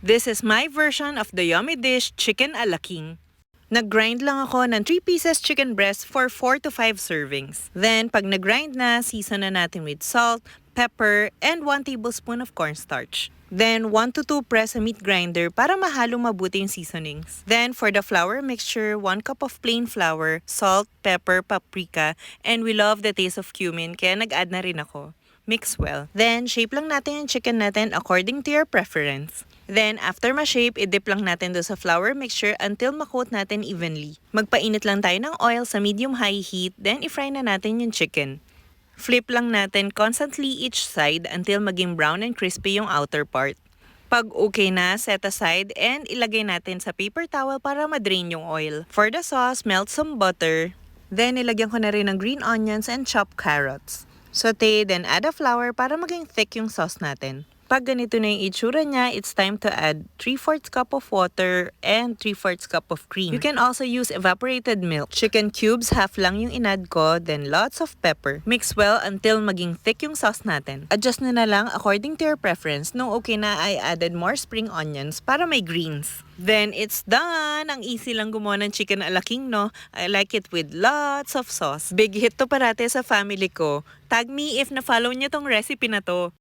This is my version of the yummy dish, chicken a la king. Nag-grind lang ako ng 3 pieces chicken breast for 4 to 5 servings. Then, pag nag-grind na, season na natin with salt, pepper, and 1 tablespoon of cornstarch. Then, 1 to 2 press sa meat grinder para mahalong mabuti yung seasonings. Then, for the flour mixture, 1 cup of plain flour, salt, pepper, paprika, and we love the taste of cumin, kaya nag-add na rin ako. Mix well. Then, shape lang natin yung chicken natin according to your preference. Then, after ma-shape, i-dip lang natin doon sa flour mixture until ma-coat natin evenly. Magpainit lang tayo ng oil sa medium-high heat, then i-fry na natin yung chicken. Flip lang natin constantly each side until maging brown and crispy yung outer part. Pag okay na, set aside and ilagay natin sa paper towel para ma-drain yung oil. For the sauce, melt some butter. Then, ilagyan ko na rin ng green onions and chopped carrots. Saute, then add a flour para maging thick yung sauce natin. Pag ganito na yung itsura niya, it's time to add 3/4 cup of water and 3/4 cup of cream. You can also use evaporated milk. Chicken cubes, half lang yung inad ko, then lots of pepper. Mix well until maging thick yung sauce natin. Adjust na lang according to your preference. Nung okay na, I added more spring onions para may greens. Then, it's done! Ang easy lang gumawa ng chicken a la king, no? I like it with lots of sauce. Big hit to parate sa family ko. Tag me if na-follow niyo tong recipe na to.